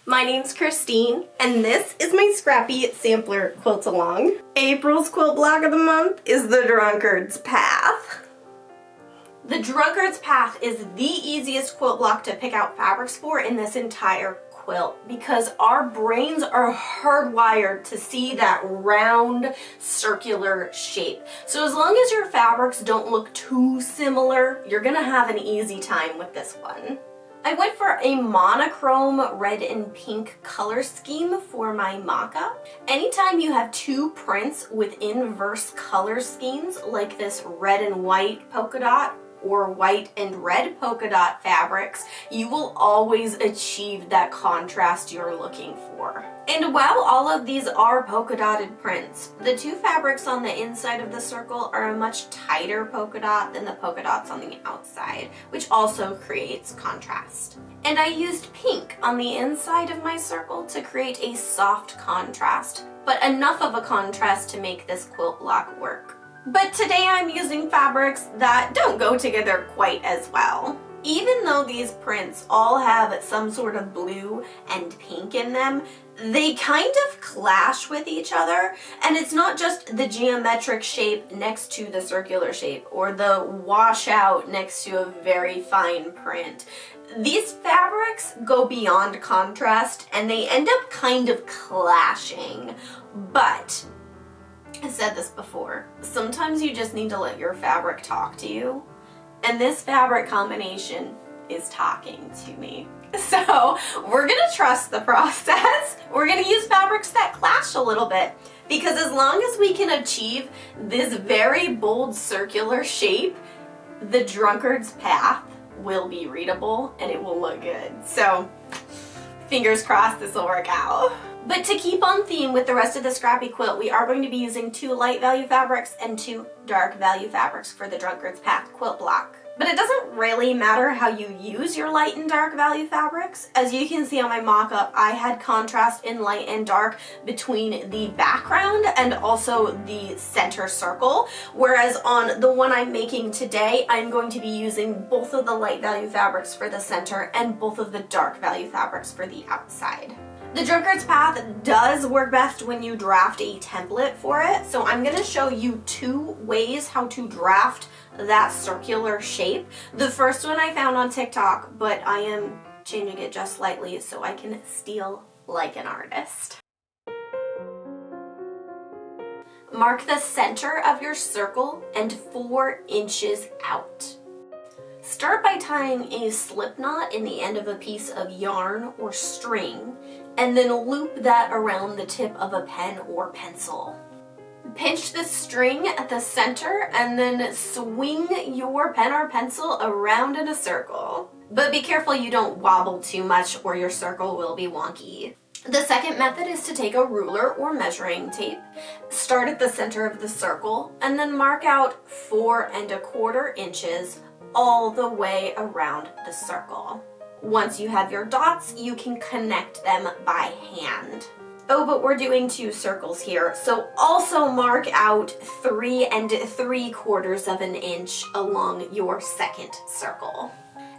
My name's Christine, and this is my Scrappy sampler quilt-along. April's quilt block of the month is the Drunkard's Path. The Drunkard's Path is the easiest quilt block to pick out fabrics for in this entire quilt because our brains are hardwired to see that round circular shape. So as long as your fabrics don't look too similar, you're gonna have an easy time with this one. I went for a monochrome red and pink color scheme for my mock-up. Anytime you have two prints with inverse color schemes like this red and white polka dot or white and red polka dot fabrics, you will always achieve that contrast you're looking for. And while all of these are polka dotted prints, the two fabrics on the inside of the circle are a much tighter polka dot than the polka dots on the outside, which also creates contrast. And I used pink on the inside of my circle to create a soft contrast, but enough of a contrast to make this quilt block work. But today I'm using fabrics that don't go together quite as well. Even though these prints all have some sort of blue and pink in them, they kind of clash with each other, and it's not just the geometric shape next to the circular shape or the washout next to a very fine print. These fabrics go beyond contrast and they end up kind of clashing, but I've said this before, sometimes you just need to let your fabric talk to you, and this fabric combination is talking to me. So we're gonna trust the process. We're gonna use fabrics that clash a little bit, because as long as we can achieve this very bold circular shape, the Drunkard's Path will be readable and it will look good. So fingers crossed this will work out. But to keep on theme with the rest of the Scrappy quilt, we are going to be using 2 light value fabrics and 2 dark value fabrics for the Drunkard's Path quilt block. But it doesn't really matter how you use your light and dark value fabrics. As you can see on my mock-up, I had contrast in light and dark between the background and also the center circle, whereas on the one I'm making today, I'm going to be using both of the light value fabrics for the center and both of the dark value fabrics for the outside. The Drunkard's Path does work best when you draft a template for it, so I'm going to show you 2 ways how to draft that circular shape. The first one I found on TikTok, but I am changing it just slightly so I can steal like an artist. Mark the center of your circle and 4 inches out. Start by tying a slip knot in the end of a piece of yarn or string, and then loop that around the tip of a pen or pencil. Pinch the string at the center and then swing your pen or pencil around in a circle. But be careful you don't wobble too much or your circle will be wonky. The second method is to take a ruler or measuring tape, start at the center of the circle, and then mark out 4 1/4 inches all the way around the circle. Once you have your dots, you can connect them by hand. Oh, but we're doing 2 circles here, so also mark out 3 3/4 inches along your second circle.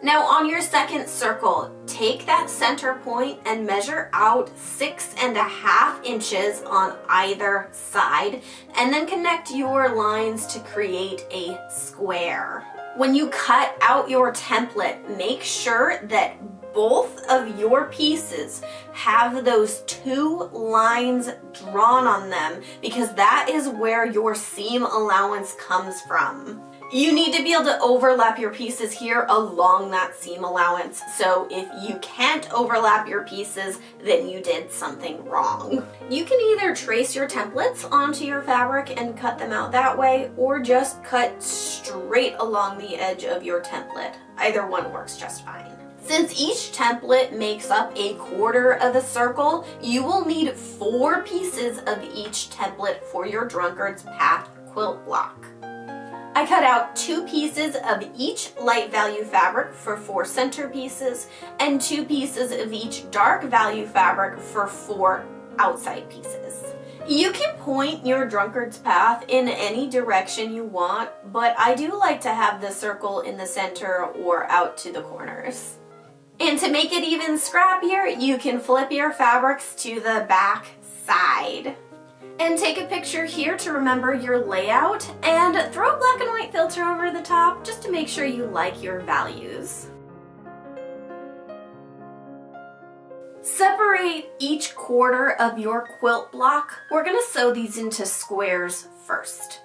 Now on your second circle, take that center point and measure out 6 1/2 inches on either side, and then connect your lines to create a square. When you cut out your template, make sure that both of your pieces have those 2 lines drawn on them, because that is where your seam allowance comes from. You need to be able to overlap your pieces here along that seam allowance. So if you can't overlap your pieces, then you did something wrong. You can either trace your templates onto your fabric and cut them out that way, or just cut straight along the edge of your template. Either one works just fine. Since each template makes up 1/4 of a circle, you will need 4 pieces of each template for your Drunkard's Path quilt block. I cut out 2 pieces of each light value fabric for 4 center pieces and 2 pieces of each dark value fabric for 4 outside pieces. You can point your Drunkard's Path in any direction you want, but I do like to have the circle in the center or out to the corners. And to make it even scrappier, you can flip your fabrics to the back side. And take a picture here to remember your layout, and throw a black and white filter over the top just to make sure you like your values. Separate each quarter of your quilt block. We're gonna sew these into squares first.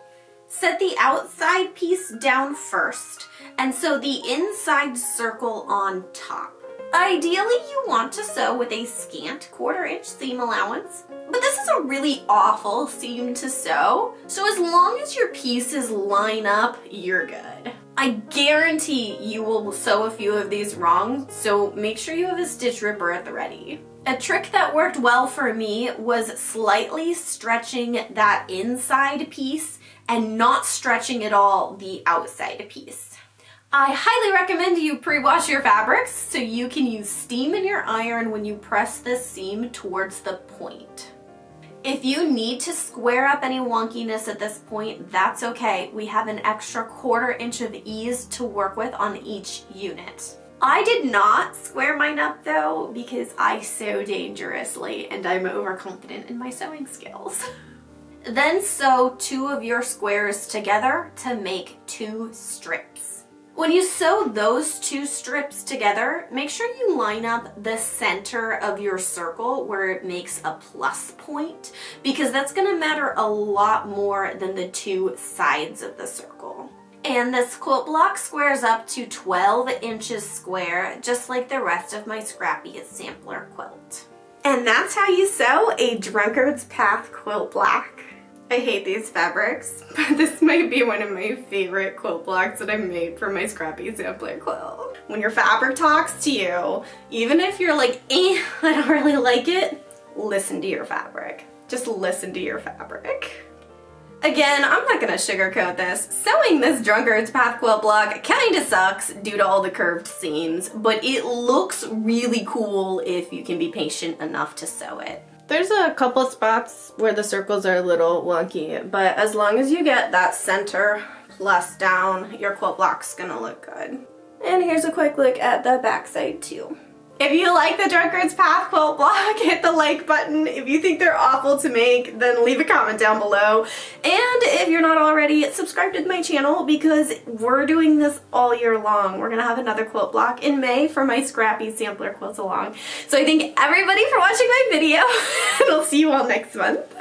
Set the outside piece down first and sew the inside circle on top. Ideally, you want to sew with a scant 1/4 inch seam allowance, but this is a really awful seam to sew, so as long as your pieces line up, you're good. I guarantee you will sew a few of these wrong, so make sure you have a stitch ripper at the ready. A trick that worked well for me was slightly stretching that inside piece and not stretching at all the outside piece. I highly recommend you pre-wash your fabrics so you can use steam in your iron when you press the seam towards the point. If you need to square up any wonkiness at this point, that's okay. We have an extra 1/4 inch of ease to work with on each unit. I did not square mine up though because I sew dangerously and I'm overconfident in my sewing skills. Then sew 2 of your squares together to make 2 strips. When you sew those 2 strips together, make sure you line up the center of your circle where it makes a plus point, because that's going to matter a lot more than the 2 sides of the circle. And this quilt block squares up to 12 inches square, just like the rest of my Scrappy sampler quilt. And that's how you sew a Drunkard's Path quilt block. I hate these fabrics, but this might be one of my favorite quilt blocks that I've made for my Scrappy sampler quilt. When your fabric talks to you, even if you're like, I don't really like it, listen to your fabric. Just listen to your fabric. Again, I'm not gonna sugarcoat this. Sewing this Drunkard's Path quilt block kinda sucks due to all the curved seams, but it looks really cool if you can be patient enough to sew it. There's a couple spots where the circles are a little wonky, but as long as you get that center plus down, your quilt block's gonna look good. And here's a quick look at the back side too. If you like the Drunkard's Path quilt block, hit the like button. If you think they're awful to make, then leave a comment down below. And if you're not already, subscribe to my channel because we're doing this all year long. We're gonna have another quilt block in May for my Scrappy sampler quilt-along. So I thank everybody for watching my video, and I'll see you all next month.